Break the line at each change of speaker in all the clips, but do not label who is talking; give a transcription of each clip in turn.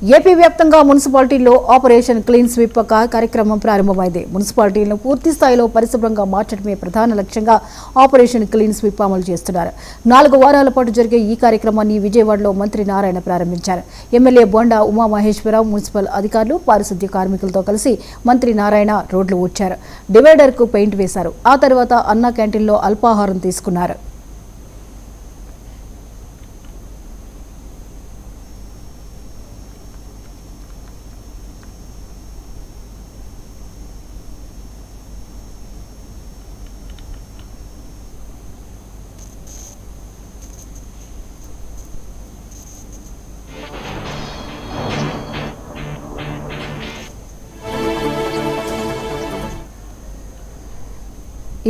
AP వ్యాప్తంగా మున్సిపాలిటీల్లో operation clean sweep కార్యక్రమం ప్రారంభమైంది. మున్సిపాలిటీలను పూర్తి స్థాయిలో పరిశుభ్రంగా మార్చడమే ప్రధాన లక్ష్యంగా ఆపరేషన్ క్లీన్ స్వీప్ అమలు చేస్తున్నారు. 4 వారాల పాటు జరిగే ఈ కార్యక్రమాన్ని విజయవాడలో మంత్రి నారాయణ ప్రారంభించారు. ఎమ్మెల్యే బొండా ఉమామహేశ్వరరావు, మున్సిపల్ అధికారులు, పారిశుద్ధ్య కార్మికులతో కలిసి మంత్రి నారాయణ రోడ్లు ఊడ్చారు. డివైడర్కు పెయింట్ వేశారు. ఆ తర్వాత అన్నా క్యాంటీన్లో అల్పాహారం తీసుకున్నారు.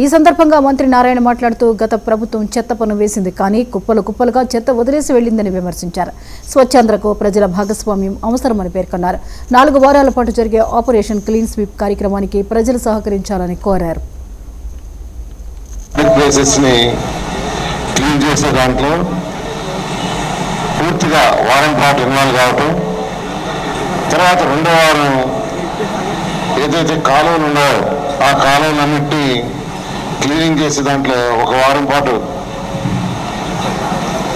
ఈ సందర్భంగా మంత్రి నారాయణ మాట్లాడుతూ గత ప్రభుత్వం చెత్త పన్ను వేసింది, కానీ కుప్పలు కుప్పలుగా చెత్త వదిలేసి వెళ్లిందని విమర్శించారు. స్వచ్ఛాంధ్రకు ప్రజల భాగస్వామ్యం అవసరమని పేర్కొన్నారు. 4 వారాల పాటు జరిగే ఆపరేషన్ క్లీన్ స్వీప్ కార్యక్రమానికి ప్రజలు సహకరించాలని కోరారు.
పూర్తిగా వారం పాటు ఇన్వాల్వ్ కావటం, తర్వాత 2వ వారం ఏదైతే కాలువలు ఉన్నాయో ఆ కాలువలన్నింటినీ క్లీనింగ్ చేసే దాంట్లో 1 వారం పాటు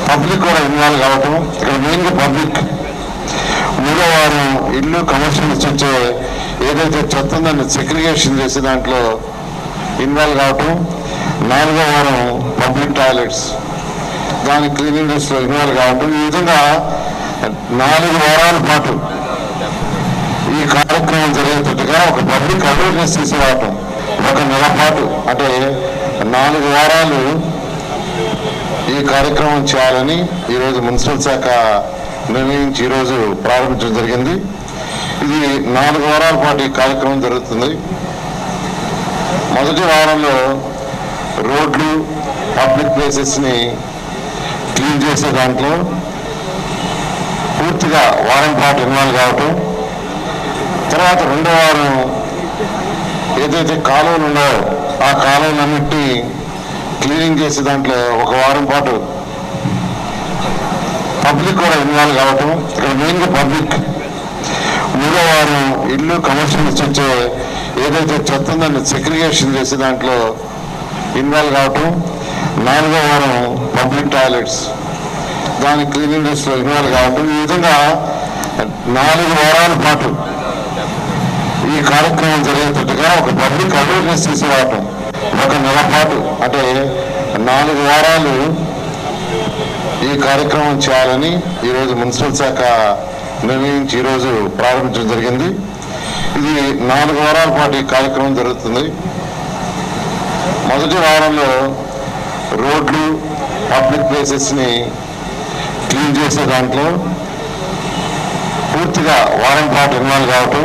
పబ్లిక్ కూడా ఇన్వాల్వ్ కావటం. ఇక్కడ మెయిన్గా పబ్లిక్ 3వ వారం ఇల్లు కమర్షియల్స్ వచ్చే ఏదైతే చెత్త ఉందని సెగ్రిగేషన్ చేసే దాంట్లో ఇన్వాల్వ్ కావటం. 4వ వారం పబ్లిక్ టాయిలెట్స్ దాని క్లీనింగ్స్లో ఇన్వాల్వ్ కావటం. ఈ విధంగా 4 వారాల పాటు ఈ కార్యక్రమం జరిగేటట్టుగా ఒక పబ్లిక్ అవేర్నెస్ తీసుకురావటం. 1 నెల పాటు అంటే 4 వారాలు ఈ కార్యక్రమం చేయాలని ఈరోజు మున్సిపల్ శాఖ నిర్ణయించి ఈరోజు ప్రారంభించడం జరిగింది. ఇది 4 వారాల పాటు ఈ కార్యక్రమం జరుగుతుంది. మొదటి వారంలో రోడ్లు, పబ్లిక్ ప్లేసెస్ని క్లీన్ చేసే దాంట్లో పూర్తిగా వారం పాటు ఇన్వాల్వ్ కావటం, తర్వాత 2వ వారం ఏదైతే కాలువలు ఉన్నాయో ఆ కాలువలన్నింటినీ క్లీనింగ్ చేసే దాంట్లో 1 వారం పాటు పబ్లిక్ కూడా ఇన్వాల్వ్ కావటం. ఇక్కడ మెయిన్గా పబ్లిక్ 3వ వారం ఇల్లు కమర్షియల్స్ వచ్చే ఏదైతే చెత్త ఉందని సెగ్రిగేషన్ చేసే దాంట్లో ఇన్వాల్వ్ కావటం. 4వ వారం పబ్లిక్ టాయిలెట్స్ దాని క్లీనింగ్స్లో ఇన్వాల్వ్ కావటం. ఈ విధంగా 4 వారాల పాటు ఈ కార్యక్రమం జరిగేటట్టుగా ఒక పబ్లిక్ అవేర్నెస్ తీసుకురావటం. 1 నెల పాటు అంటే 4 వారాలు ఈ కార్యక్రమం చేయాలని ఈరోజు మున్సిపల్ శాఖ నిర్ణయించి ఈరోజు ప్రారంభించడం జరిగింది. ఇది 4 వారాల పాటు ఈ కార్యక్రమం జరుగుతుంది. మొదటి వారంలో రోడ్లు, పబ్లిక్ ప్లేసెస్ని క్లీన్ చేసే దాంట్లో పూర్తిగా వారం పాటు ఇన్వాల్వ్ కావటం,